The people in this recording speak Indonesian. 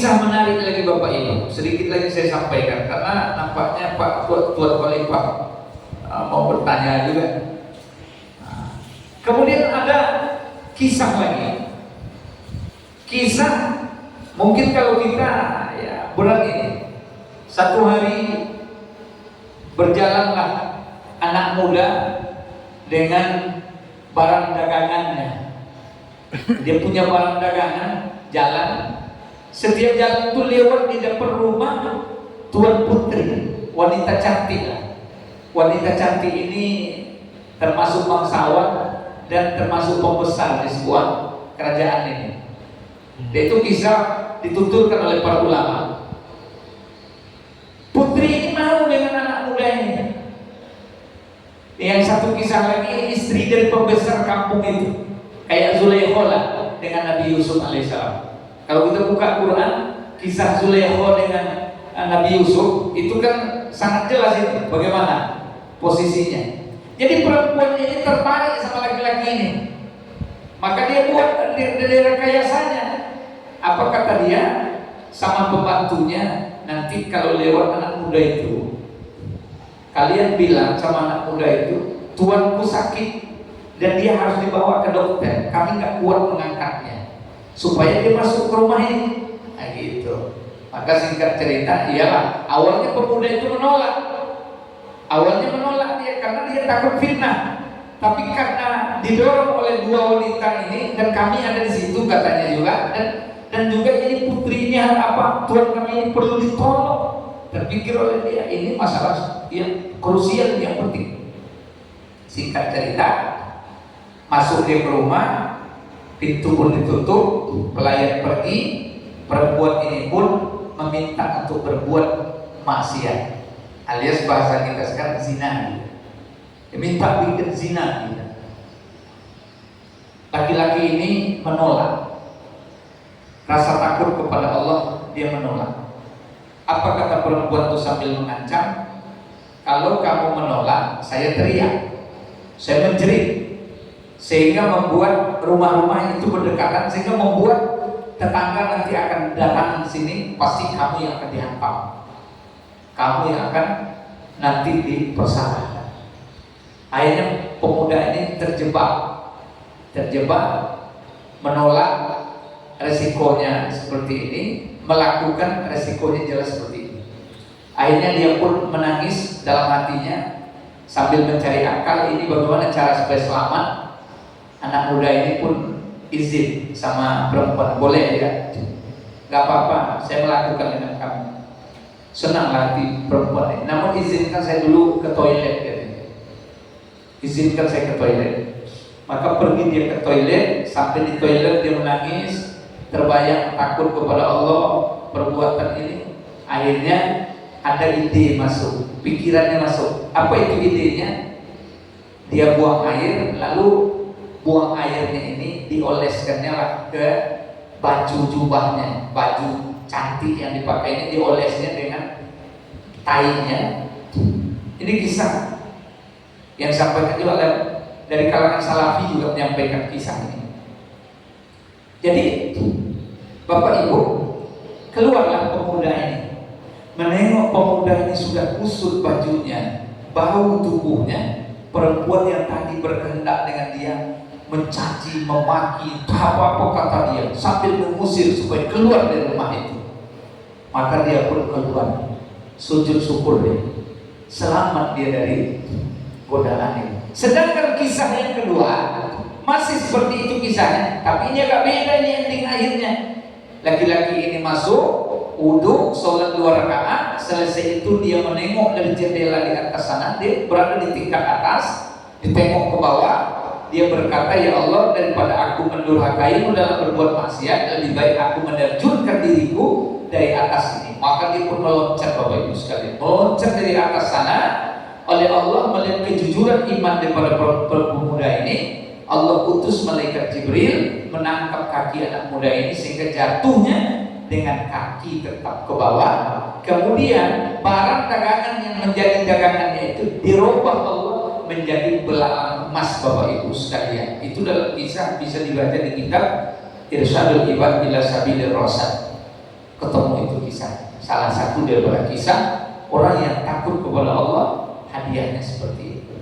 kisah menarik lagi Bapak Ibu, sedikit lagi saya sampaikan karena nampaknya Pak Tuan Khalifah mau bertanya juga. Kemudian ada kisah lagi, kisah mungkin kalau kita ya berat ini. Satu hari berjalanlah anak muda dengan barang dagangannya. Dia punya barang dagangan, jalan. Setiap jalan itu lewat di depan rumah Tuan Putri, wanita cantik lah. Wanita cantik ini termasuk bangsawan dan termasuk pembesar di sebuah kerajaan ini. Itu kisah dituturkan oleh para ulama. Putri ini mau dengan anak muda ini. Yang satu kisah lagi, istri dari pembesar kampung itu, kayak Zulaikha lah dengan Nabi Yusuf alaihissalam. Kalau kita buka Quran, kisah Zulaikha dengan Nabi Yusuf itu kan sangat jelas itu bagaimana posisinya. Jadi perempuan ini tertarik sama laki-laki ini, maka dia buat dari rekayasanya. Apa kata dia sama pembantunya? Nanti kalau lewat anak muda itu, kalian bilang sama anak muda itu, tuanku sakit dan dia harus dibawa ke dokter, kami nggak kuat mengangkatnya, supaya dia masuk ke rumah ini. Nah gitu. Maka singkat cerita, iyalah awalnya pemuda itu menolak. Awalnya menolak dia karena dia takut fitnah. Tapi karena didorong oleh dua wanita ini dan kami ada di situ katanya juga, dan juga ini putrinya apa, tuan kami ini perlu ditolong. Terpikir oleh dia ini masalah yang krusial yang penting. Singkat cerita, masuk dia ke rumah, pintu pun ditutup, pelayan pergi, perempuan ini pun meminta untuk berbuat maksiat, alias bahasa kita sekarang zina. Dia minta bikin zina. Laki-laki ini menolak. Rasa takut kepada Allah, dia menolak. Apa kata perempuan itu sambil mengancam? Kalau kamu menolak, saya teriak, saya menjerit, sehingga membuat rumah-rumah itu berdekatan, sehingga membuat tetangga nanti akan datang ke sini, pasti kamu yang akan dihantam, kamu yang akan nanti dipersalahkan. Akhirnya pemuda ini terjebak, menolak resikonya seperti ini, melakukan resikonya jelas seperti ini. Akhirnya dia pun menangis dalam hatinya sambil mencari akal ini bagaimana cara supaya selamat. Anak muda ini pun izin sama perempuan, boleh ya, gak apa-apa, saya melakukan dengan kamu. Senang hati perempuan ini, namun izinkan saya dulu ke toilet katanya. Izinkan saya ke toilet. Maka pergi dia ke toilet, sampai di toilet dia menangis, terbayang takut kepada Allah perbuatan ini. Akhirnya ada ide masuk, pikirannya masuk. Apa itu idenya? Dia buang air, lalu buang airnya ini dioleskannya lah ke baju jubahnya, baju cantik yang dipakai ini diolesnya dengan tainya. Ini kisah yang disampaikan juga dari kalangan salafi juga menyampaikan kisah ini. Jadi Bapak Ibu, keluarlah pemuda ini, menengok pemuda ini sudah kusut bajunya, bau tubuhnya. Perempuan yang tadi berkehendak dengan dia mencaci, memaki, apa-apa kata dia, sambil mengusir supaya keluar dari rumah itu. Maka dia pun keluar, sujud syukur dia, selamat dia dari godaan ini. Sedangkan kisah yang kedua masih seperti itu kisahnya, tapi ini agak beda nih ending akhirnya. Laki-laki ini masuk, wudhu, sholat 2 rakaat. Selesai itu dia menengok dari jendela di atas sana, dia berada di tingkat atas, ditengok ke bawah. Dia berkata, ya Allah, daripada aku mendurhakaimu dalam berbuat maksiat, lebih baik aku menerjunkan diriku dari atas ini. Maka dia pun meloncat, Bapak Ibu sekalian, meloncat dari atas sana. Oleh Allah melihat kejujuran iman daripada pemuda ini, Allah utus malaikat Jibril menangkap kaki anak muda ini sehingga jatuhnya dengan kaki tetap ke bawah. Kemudian barang dagangan yang menjadi dagangannya itu dirubah Allah menjadi belalang emas, Bapak Ibu sekalian. Itu dalam kisah bisa dibaca di kitab Irsyadul Ibad ila Sabilir Rasyad. ketemu itu kisah. Salah satu daripada kisah orang yang takut kepada Allah, hadiahnya seperti itu.